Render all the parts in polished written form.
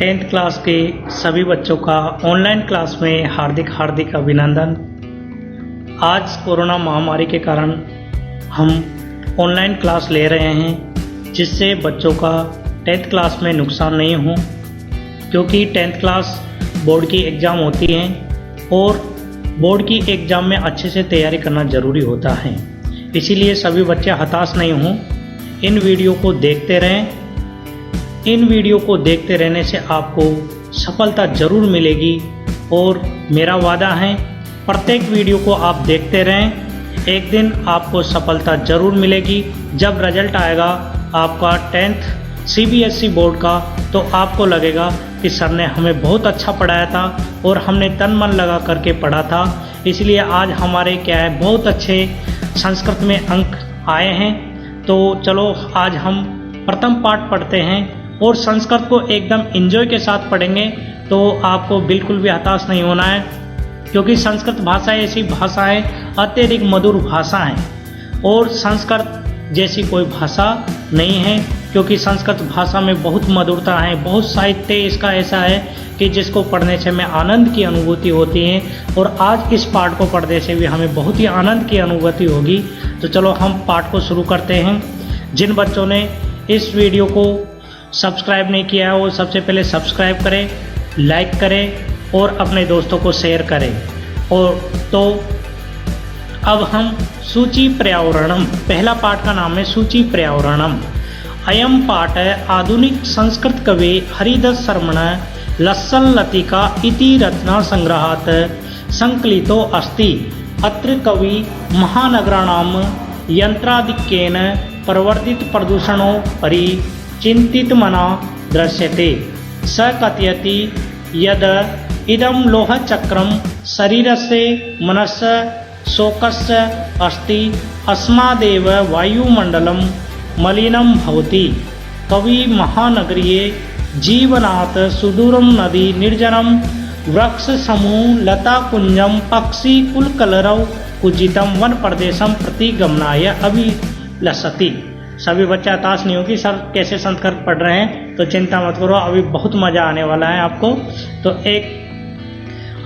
10th class के सभी बच्चों का ऑनलाइन क्लास में हार्दिक हार्दिक अभिनंदन। आज कोरोना महामारी के कारण हम ऑनलाइन क्लास ले रहे हैं जिससे बच्चों का 10th क्लास में नुकसान नहीं हो, क्योंकि 10th क्लास बोर्ड की एग्ज़ाम होती हैं और बोर्ड की एग्ज़ाम में अच्छे से तैयारी करना ज़रूरी होता है। इसीलिए सभी बच्चे हताश नहीं हों, इन वीडियो को देखते रहें। इन वीडियो को देखते रहने से आपको सफलता ज़रूर मिलेगी और मेरा वादा है प्रत्येक वीडियो को आप देखते रहें, एक दिन आपको सफलता ज़रूर मिलेगी। जब रिजल्ट आएगा आपका 10th CBSE बोर्ड का, तो आपको लगेगा कि सर ने हमें बहुत अच्छा पढ़ाया था और हमने तन मन लगा करके पढ़ा था। इसलिए आज हमारे क्या है बहुत अच्छे संस्कृत में अंक आए हैं। तो चलो आज हम प्रथम पाठ पढ़ते हैं और संस्कृत को एकदम एंजॉय के साथ पढ़ेंगे, तो आपको बिल्कुल भी हताश नहीं होना है, क्योंकि संस्कृत भाषा ऐसी भाषा है, अत्यधिक मधुर भाषा है और संस्कृत जैसी कोई भाषा नहीं है, क्योंकि संस्कृत भाषा में बहुत मधुरता है, बहुत साहित्य इसका ऐसा है कि जिसको पढ़ने से हमें आनंद की अनुभूति होती है और आज इस पाठ को पढ़ने से भी हमें बहुत ही आनंद की अनुभूति होगी। तो चलो हम पाठ को शुरू करते हैं। जिन बच्चों ने इस वीडियो को सब्सक्राइब नहीं किया है वो सबसे पहले सब्सक्राइब करें, लाइक करें और अपने दोस्तों को शेयर करें। और तो अब हम सूची पर्यावरणम, पहला पाठ का नाम है सूची पर्यावरणम। अयम पाठ आधुनिक संस्कृत कवि हरिदास शर्मण लस्सल लतिका इति रचना संग्रहात् संकलितो अस्ति। अत्र कवि महानगराणाम यंत्राधिक्येन प्रवर्तित प्रदूषणों परि चिंतितमना दृश्यते। स कथयति यद इदं लोहचक्रं शरीरस्य मनस्य शोकस्य अस्ति, अस्मादेव वायुमण्डलं मलिनं भवति। कवि महानगरीये जीवनात् सुदूरं नदी निर्जनं वृक्षसमूह लताकुञ्जं पक्षिकुलकलरौ कुजितं वन प्रदेशं प्रति गमनाय अभिलषति। सभी बच्चे हताश नहीं होगी सर कैसे संस्कृत पढ़ रहे हैं, तो चिंता मत करो, अभी बहुत मज़ा आने वाला है आपको। तो एक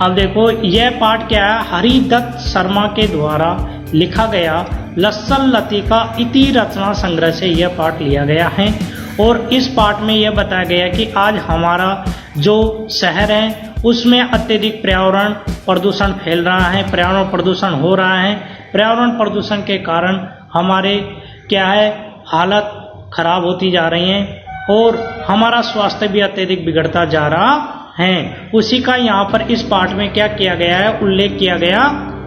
अब देखो यह पाठ क्या है, हरिदत्त शर्मा के द्वारा लिखा गया लस्सल लतिका इति रचना संग्रह से यह पाठ लिया गया है। और इस पाठ में यह बताया गया कि आज हमारा जो शहर है उसमें अत्यधिक पर्यावरण प्रदूषण फैल रहा है, पर्यावरण प्रदूषण हो रहा है। पर्यावरण प्रदूषण के कारण हमारे क्या है हालत खराब होती जा रही हैं और हमारा स्वास्थ्य भी अत्यधिक बिगड़ता जा रहा है। उसी का यहाँ पर इस पाठ में क्या किया गया है, उल्लेख किया गया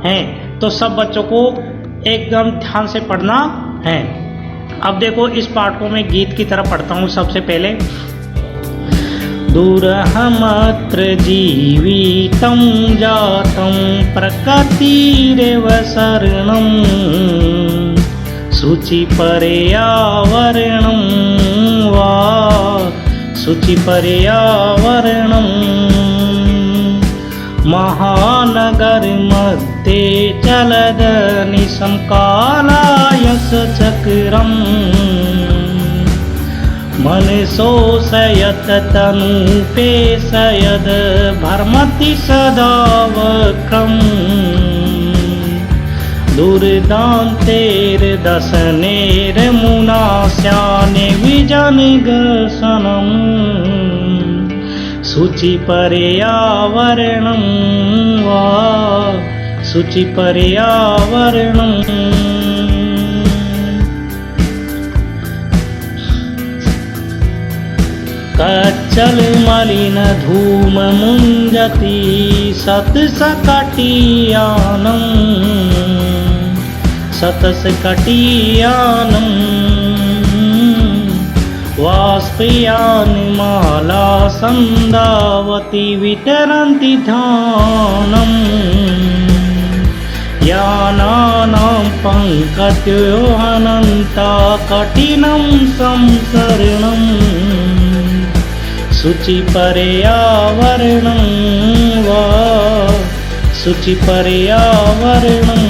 है। तो सब बच्चों को एकदम ध्यान से पढ़ना है। अब देखो इस पाठ को मैं गीत की तरह पढ़ता हूँ सबसे पहले। दूरहमत्र जीवितं जातं प्रकृतिरेव शरणं शुचि पर्यावरणं वा शुचि पर्यावरणं। महानगर मध्ये चलद निशं कालायस चक्रं मनसोषयत तनुपेशयद भ्रमति सदा वक्रम्। दुर्दान्तेर्दशनेर्मुनास्याने विजनगशनं शुचि पर्यावरणं वा शुचि पर्यावरणं। कच्चल मलिन धूम मुञ्जति सतसकटियानं सतसकटियानं वाष्पयानि माला संदावति वितरन्ति ध्यानं। यानानां पङ्कजो अनन्ता कठिनं संसरणं शुचि पर्यावरणं वा शुचि पर्यावरणं।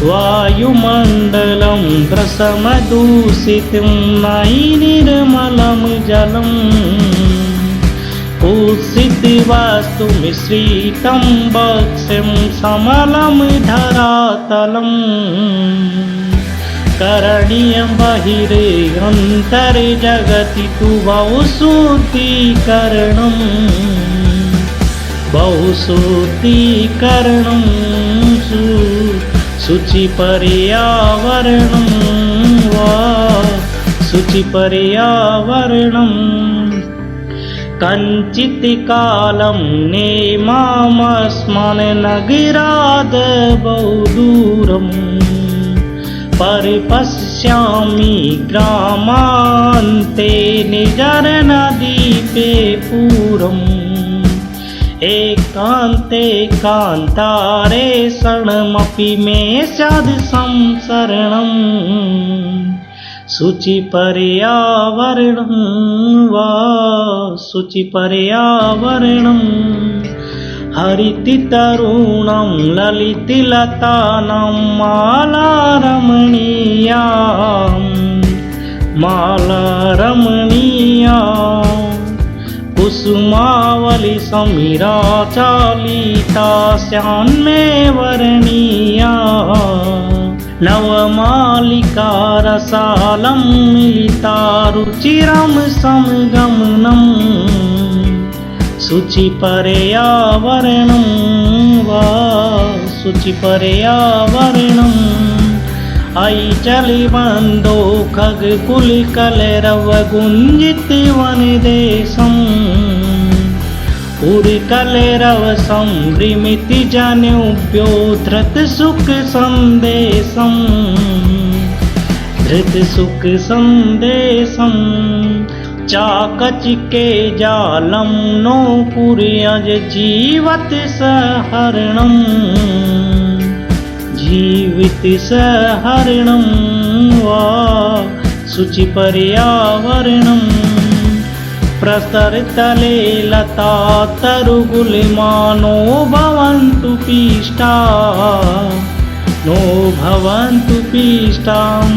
वायुमण्डलं भ्रसमदूषितं नयि निर्मलं जलम् कुत्सितवस्तुमिश्रितं वक्ष्यं समलं धरातलम् करणीयं बहिरन्तर्जगति तु बहुशुद्धीकरणं शुचिपर्यावरणं वा शुचिपर्यावरणं कञ्चित् कालं नेमामस्मान् नगराद् बहुदूरम् परिपश्यामि ग्रामान्ते निर्जनद्वीपे पुरम् एकान्ते कान्तारे शरणमपि मे स्याद् संसरणम् शुचिपर्यावरणं वा शुचिपर्यावरणम् हरितितरुणं ललितलतानां मालारमणीया कुसुमावली समीराचालिता श्यामे वर्णीया नवमालिका रसालं मिलिता रुचिरं समगमनम् शुचिपर्यावरणं वा शुचिपर्यावरणम् ऐचलिबन्धो खगकुलकलरवगुञ्जितवनदेशम् पुरकलरवसंभ्रमिति जनेभ्यो धृतसुखसन्देशम् चाकचिके जालं नो कुर्याज जीवत सहरणं वा शुचिपर्यावरणम् प्रस्तरतले लता तरुगुलिमानो भवन्तु पिष्टाम्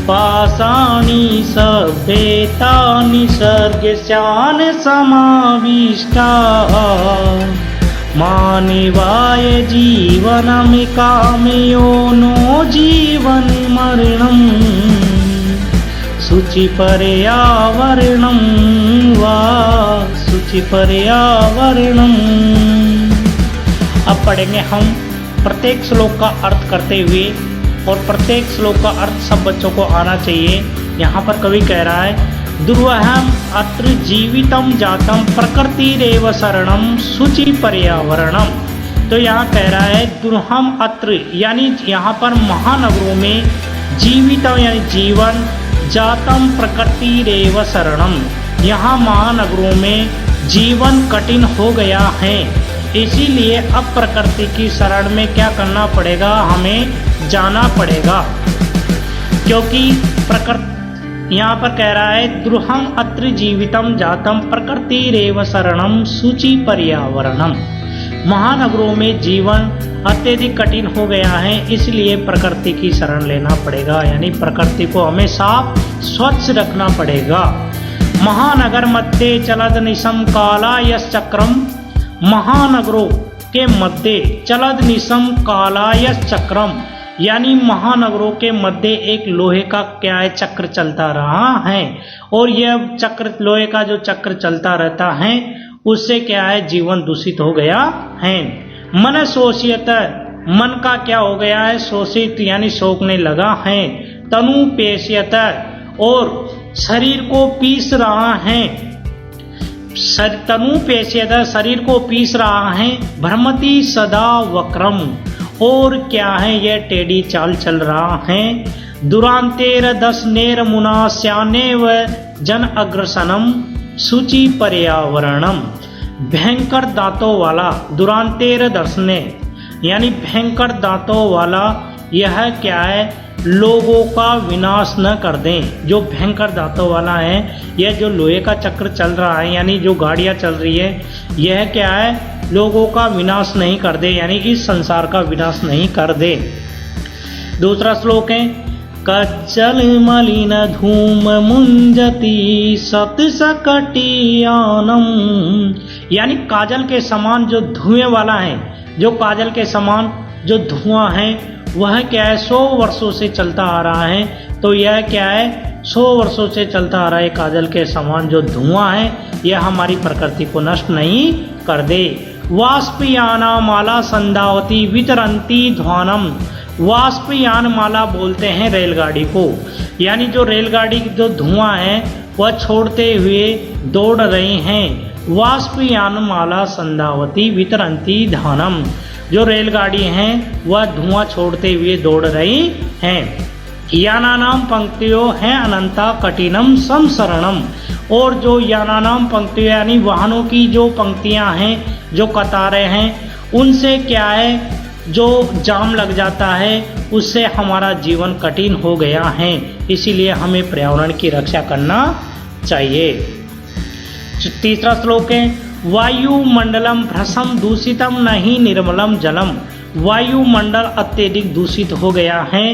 पाषाणी सभ्यता निसर्गस्यान् समाविष्टा मानवाय जीवनं कामयो नो जीवनमरणम् शुचिपर्यावरणं वा शुचिपर्यावरणम्। अब पढ़ेंगे हम प्रत्येक श्लोक का अर्थ करते हुए, और प्रत्येक श्लोक का अर्थ सब बच्चों को आना चाहिए। यहाँ पर कवि कह रहा है दुर्वहम अत्र जीवितम जातम प्रकृतिरेव शरणम शुचि पर्यावरणम। तो यहाँ कह रहा है दुर्हम अत्र यानी यहाँ पर महानगरों में जीवितम यानी जीवन, जातम प्रकृतिरेव शरणम यहाँ महानगरों में जीवन कठिन हो गया है, इसीलिए अब प्रकृति की शरण में क्या करना पड़ेगा, हमें जाना पड़ेगा। क्योंकि प्रकृति यहाँ पर कह रहा है द्रुहम अत्र जीवितम जातम प्रकृतिरेव शरणम शुचि पर्यावरणम। महानगरों में जीवन अत्यधिक कठिन हो गया है, इसलिए प्रकृति की शरण लेना पड़ेगा, यानी प्रकृति को हमें साफ स्वच्छ रखना पड़ेगा। महानगर मध्य चलद निशम काला यश चक्रम। महानगरों के मध्य चलद निशम कालायस चक्रम यानी महानगरों के मध्य एक लोहे का क्या है चक्र चलता रहा है, और यह चक्र लोहे का जो चक्र चलता रहता है उससे क्या है जीवन दूषित हो गया है। मन शोषित मन का क्या हो गया है शोषित यानी सोखने लगा है। तनु पेशियत और शरीर को पीस रहा है, तनु पेशियत शरीर को पीस रहा है। भ्रमति सदा वक्रम और क्या है यह टेढ़ी चाल चल रहा है। दुरांतेर दस नेर मुनास्याने व जन अग्रसनम सूचि पर्यावरणम। भयंकर दांतों वाला दुरांतेर दर्शने यानी भयंकर दांतों वाला यह क्या है लोगों का विनाश न कर दें। जो भयंकर दांतों वाला है यह जो लोहे का चक्र चल रहा है यानी जो गाड़ियां चल रही है यह क्या है लोगों का विनाश नहीं कर दे, यानी इस संसार का विनाश नहीं कर दे। दूसरा श्लोक है कज्जल मलिन धूम मुंजती सत सकटियानम, यानी काजल के समान जो धुएं वाला है, जो काजल के समान जो धुआं है वह क्या है 100 वर्षों से चलता आ रहा है। तो यह क्या है 100 वर्षों से चलता आ रहा है काजल के समान जो धुआं है, यह हमारी प्रकृति को नष्ट नहीं कर दे। वाष्पयाना माला संधावती वितरंती ध्वानम, वाष्पयान माला बोलते हैं रेलगाड़ी को, यानी जो रेलगाड़ी की जो धुआं है वह छोड़ते हुए दौड़ रहे हैं। वाष्पयान माला संधावती वितरंती ध्वानम, जो रेलगाड़ी हैं वह धुआं छोड़ते हुए दौड़ रही हैं। यानानाम पंक्तियों हैं अनंता कठिनम समसरणम, और जो यानानाम पंक्तियों यानी वाहनों की जो पंक्तियां हैं, जो कतारें हैं, उनसे क्या है जो जाम लग जाता है उससे हमारा जीवन कठिन हो गया है। इसीलिए हमें पर्यावरण की रक्षा करना चाहिए। तीसरा श्लोक है वायुमंडलम भ्रसम दूषितम नहीं निर्मलम जलम, वायुमंडल अत्यधिक दूषित हो गया है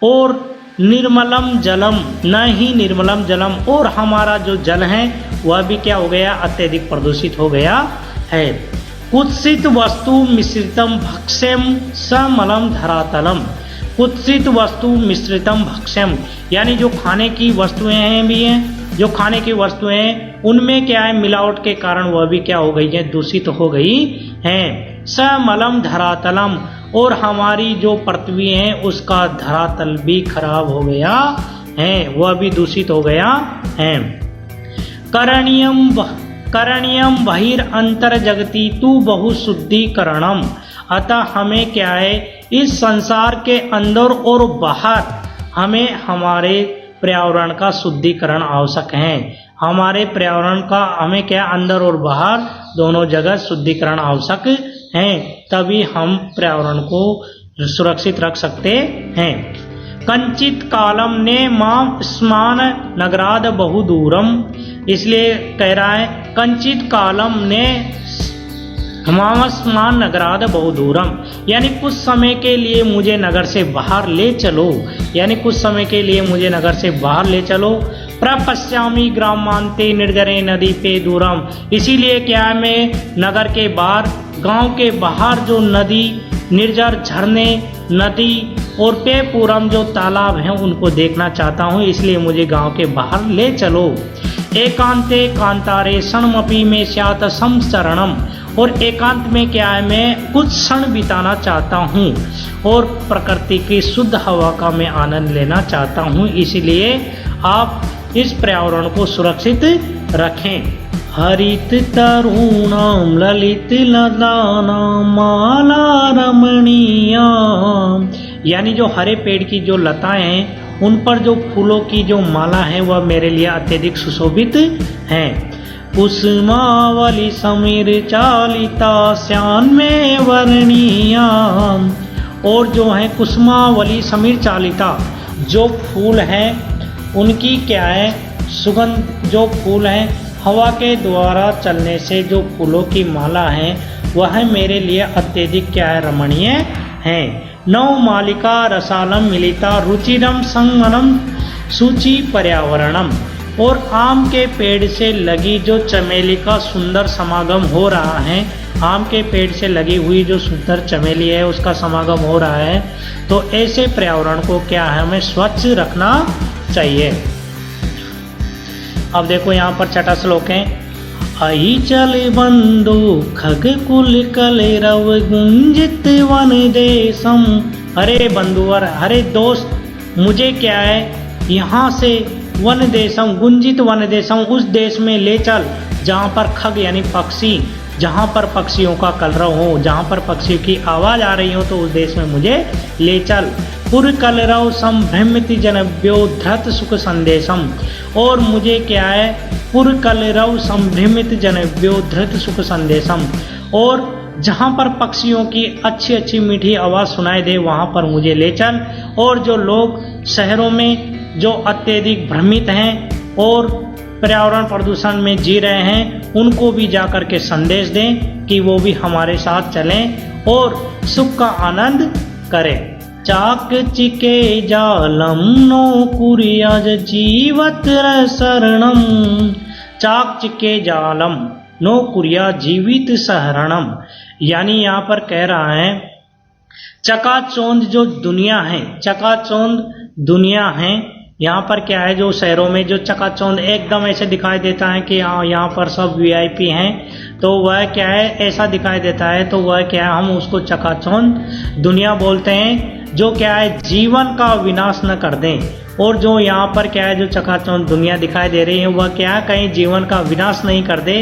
और निर्मलम जलम नहीं निर्मलम जलम, और हमारा जो जल है वह भी क्या हो गया अत्यधिक प्रदूषित हो गया है। कुत्सित वस्तु मिश्रितम भक्ष्यम समलम धरातलम, कुत्सित वस्तु मिश्रितम भक्ष्यम, यानी जो खाने की वस्तुएं हैं भी हैं, जो खाने की वस्तुएं हैं उनमें क्या है मिलावट के कारण वह भी क्या हो गई है दूषित हो गई हैं। समलम धरातलम, और हमारी जो पृथ्वी है उसका धरातल भी खराब हो गया है, वह भी दूषित हो गया है। करणीयम बहिर अंतर जगती तू बहुशुद्धिकरणम, अतः हमें क्या है इस संसार के अंदर और बाहर हमें हमारे पर्यावरण का शुद्धिकरण आवश्यक है। हमारे पर्यावरण का हमें क्या अंदर और बाहर दोनों जगह शुद्धिकरण आवश्यक है, तभी हम पर्यावरण को सुरक्षित रख सकते हैं। कंचित कालम ने माम स्मान नगराद बहुदूरम, इसलिए कह रहा है कंचित कालम ने माम स्मान नगराद बहुदूरम, यानी कुछ समय के लिए मुझे नगर से बाहर ले चलो, यानी कुछ समय के लिए मुझे नगर से बाहर ले चलो। प्रपश्यामी ग्रामांते निर्जरे नदी पे दूरम, इसीलिए क्या है मैं नगर के बाहर गांव के बाहर जो नदी निर्जर झरने नदी और पे पूरम जो तालाब हैं उनको देखना चाहता हूँ, इसलिए मुझे गांव के बाहर ले चलो। एकांते कांतारे क्षणमपि में स्यात् संचरणम, और एकांत में क्या है मैं कुछ क्षण बिताना चाहता हूँ और प्रकृति की शुद्ध हवा का मैं आनंद लेना चाहता हूँ, इसलिए आप इस पर्यावरण को सुरक्षित रखें। हरित तरुणाम ललित लतानाम माला रमणीयाम, यानी जो हरे पेड़ की जो लताएं हैं उन पर जो फूलों की जो माला है वह मेरे लिए अत्यधिक सुशोभित हैं। कुसुमावली समीर चालिता श्यान में वर्णीयाम, और जो है कुसुमावली समीर चालिता जो फूल हैं उनकी क्या है सुगंध, जो फूल हैं हवा के द्वारा चलने से जो फूलों की माला है वह मेरे लिए अत्यधिक क्या है रमणीय है। नव मालिका रसालम मिलिता रुचिरम संगमनम सूची पर्यावरणम, और आम के पेड़ से लगी जो चमेली का सुंदर समागम हो रहा है, आम के पेड़ से लगी हुई जो सुंदर चमेली है उसका समागम हो रहा है, तो ऐसे पर्यावरण को क्या है हमें स्वच्छ रखना चाहिए। अब देखो यहाँ पर छठा श्लोक है आई चल बंधु खग कुल कलेरव गुंजित वन देशम, अरे बंधुवर अरे दोस्त मुझे क्या है यहाँ से वन देशम गुंजित वन देशम उस देश में ले चल जहाँ पर खग यानी पक्षी, जहाँ पर पक्षियों का कलरव हो, जहाँ पर पक्षियों की आवाज़ आ रही हो तो उस देश में मुझे ले चल। पुर कलरव संभ्रमित जनव्यो धृत सुख संदेशम, और मुझे क्या है पुर कलरव संभ्रमित जनव्यो धृत सुख संदेशम, और जहाँ पर पक्षियों की अच्छी अच्छी मीठी आवाज़ सुनाई दे वहाँ पर मुझे ले चल। और जो लोग शहरों में जो अत्यधिक भ्रमित हैं और पर्यावरण प्रदूषण में जी रहे हैं उनको भी जाकर के संदेश दें कि वो भी हमारे साथ चलें और सुख का आनंद करें। चाकचिके जालं नो कुर्याज जीवत्र शरणम। चाकचिके जालम नो कुर्या जीवित शरणम, यानी यहाँ पर कह रहा है चकाचौंध जो दुनिया है, चकाचौंध दुनिया है। यहाँ पर क्या है, जो शहरों में जो चकाचौंध एकदम ऐसे दिखाई देता है कि यहाँ पर सब वीआईपी हैं, तो वह क्या है ऐसा दिखाई देता है, तो वह क्या है हम उसको चकाचौंध दुनिया बोलते हैं, जो क्या है जीवन का विनाश न कर दें। और जो यहाँ पर क्या है जो चकाचौंध दुनिया दिखाई दे रही है वह क्या है कहीं जीवन का विनाश नहीं कर दे।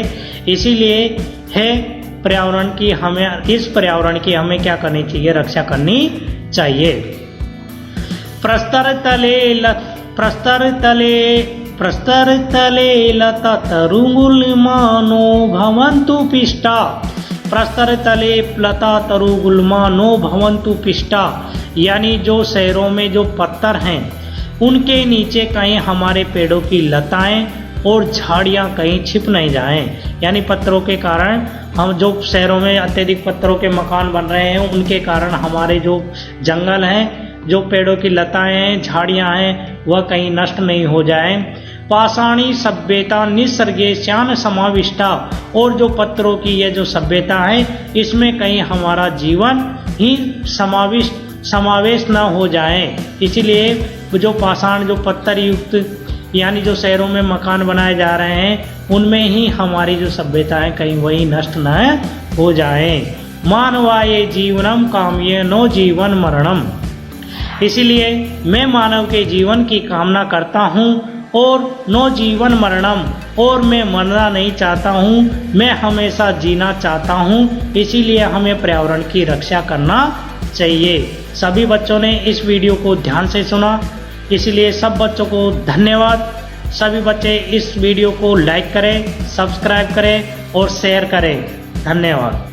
इसीलिए है पर्यावरण की हमें, इस पर्यावरण की हमें क्या करनी चाहिए, रक्षा करनी चाहिए। प्रस्तर तले लता तरुगुल्मानो भवन्तु पिष्टा। प्रस्तर तले लता तरुगुल्मानो भवन्तु पिष्टा, यानी जो शहरों में जो पत्थर हैं उनके नीचे कहीं हमारे पेड़ों की लताएं और झाड़ियां कहीं छिप नहीं जाएं। यानी पत्थरों के कारण हम जो शहरों में अत्यधिक पत्थरों के मकान बन रहे हैं उनके कारण हमारे जो जंगल हैं, जो पेड़ों की लताएं हैं, झाड़ियां हैं, वह कहीं नष्ट नहीं हो जाएं। पाषाणी सभ्यता निसर्गे श्यान समाविष्टा, और जो पत्थरों की ये जो सभ्यता है इसमें कहीं हमारा जीवन ही समावेश न हो जाए। इसीलिए जो पाषाण जो पत्थर युक्त यानी जो शहरों में मकान बनाए जा रहे हैं उनमें ही हमारी जो सभ्यता है कहीं वही नष्ट न हो जाए। मानवाय जीवनम काम्ये नो जीवन मरणम, इसीलिए मैं मानव के जीवन की कामना करता हूँ और नो जीवन मरणम, और मैं मरना नहीं चाहता हूँ, मैं हमेशा जीना चाहता हूँ। इसीलिए हमें पर्यावरण की रक्षा करना चाहिए। सभी बच्चों ने इस वीडियो को ध्यान से सुना, इसलिए सब बच्चों को धन्यवाद। सभी बच्चे इस वीडियो को लाइक करें, सब्सक्राइब करें और शेयर करें। धन्यवाद।